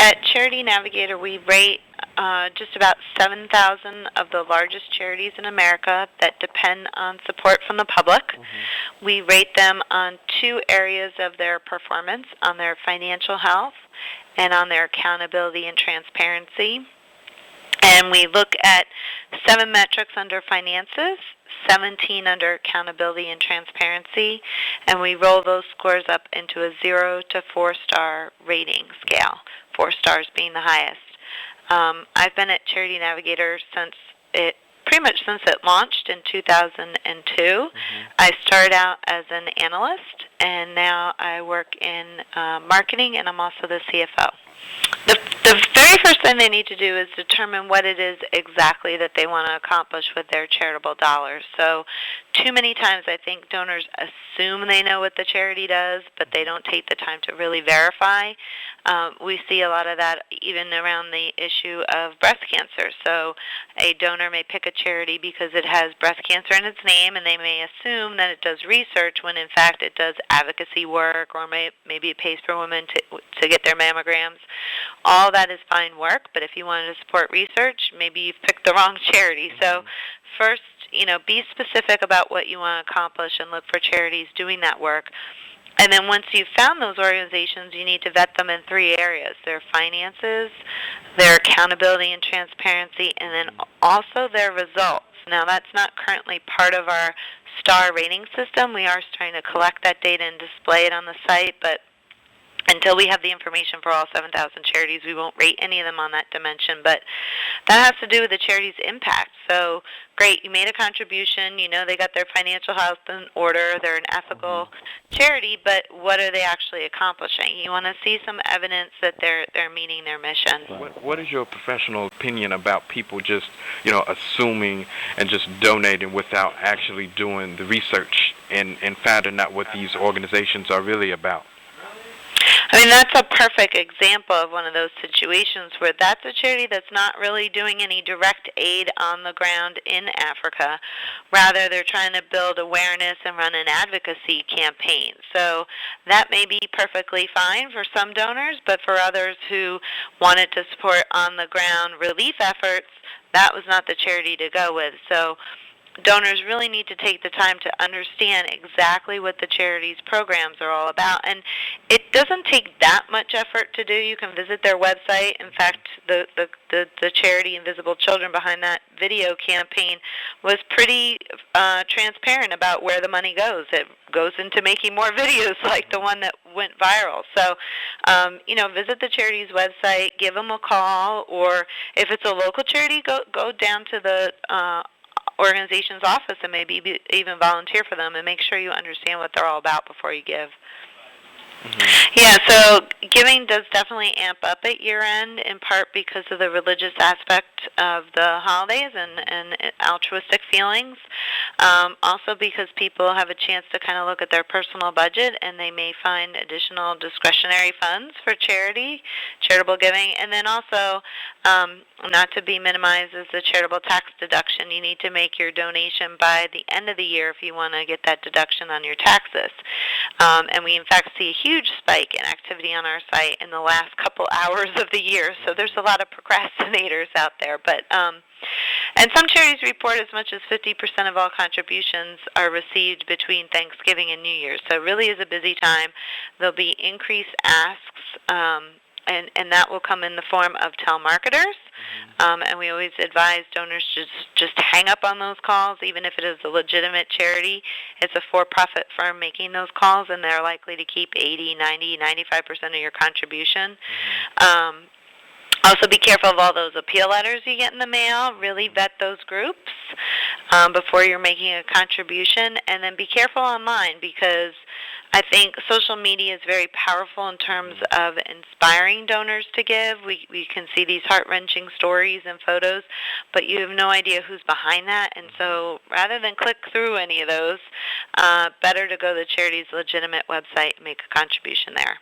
At Charity Navigator, we rate just about 7,000 of the largest charities in America that depend on support from the public. Mm-hmm. We rate them on two areas of their performance, on their financial health and on their accountability and transparency. And we look at 7 metrics under finances, 17 under accountability and transparency, and we roll those scores up into a 0 to 4-star rating scale, 4 stars being the highest. I've been at Charity Navigator pretty much since it launched in 2002. Mm-hmm. I started out as an analyst, and now I work in marketing, and I'm also the CFO. The very first thing they need to do is determine what it is exactly that they want to accomplish with their charitable dollars. So too many times I think donors assume they know what the charity does, but they don't take the time to really verify. We see a lot of that even around the issue of breast cancer. So a donor may pick a charity because it has breast cancer in its name, and they may assume that it does research when in fact it does advocacy work, or maybe it pays for women to get their mammograms. All that is fine work, but if you wanted to support research, maybe you've picked the wrong charity. So first, be specific about what you want to accomplish and look for charities doing that work. And then once you've found those organizations, you need to vet them in 3 areas: their finances, their accountability and transparency, and then also their results. Now, that's not currently part of our star rating system. We are trying to collect that data and display it on the site, but until we have the information for all 7,000 charities, we won't rate any of them on that dimension. But that has to do with the charity's impact. So, great, you made a contribution. They got their financial house in order. They're an ethical charity, but what are they actually accomplishing? You want to see some evidence that they're meeting their mission. What is your professional opinion about people just, assuming and just donating without actually doing the research and finding out what these organizations are really about? That's a perfect example of one of those situations where that's a charity that's not really doing any direct aid on the ground in Africa. Rather, they're trying to build awareness and run an advocacy campaign. So that may be perfectly fine for some donors, but for others who wanted to support on-the-ground relief efforts, that was not the charity to go with. So donors really need to take the time to understand exactly what the charity's programs are all about. And it doesn't take that much effort to do. You can visit their website. In fact, the charity Invisible Children behind that video campaign was pretty transparent about where the money goes. It goes into making more videos like the one that went viral. So, visit the charity's website, give them a call, or if it's a local charity, go down to the organization's office and maybe even volunteer for them, and make sure you understand what they're all about before you give. Mm-hmm. Yeah, so giving does definitely amp up at year-end, in part because of the religious aspect of the holidays and altruistic feelings. Also because people have a chance to kind of look at their personal budget, and they may find additional discretionary funds for charitable giving. And then also, not to be minimized, is the charitable tax deduction. You need to make your donation by the end of the year if you want to get that deduction on your taxes. And we, in fact, see a huge spike in activity on our site in the last couple hours of the year. So there's a lot of procrastinators out there. But and some charities report as much as 50% of all contributions are received between Thanksgiving and New Year's. So it really is a busy time. There'll be increased asks, and that will come in the form of telemarketers. And we always advise donors to just hang up on those calls, even if it is a legitimate charity. It's a for-profit firm making those calls, and they're likely to keep 80, 90, 95% of your contribution. Also, be careful of all those appeal letters you get in the mail. Really vet those groups before you're making a contribution. And then be careful online, because I think social media is very powerful in terms of inspiring donors to give. We can see these heart-wrenching stories and photos, but you have no idea who's behind that. And so rather than click through any of those, better to go to the charity's legitimate website and make a contribution there.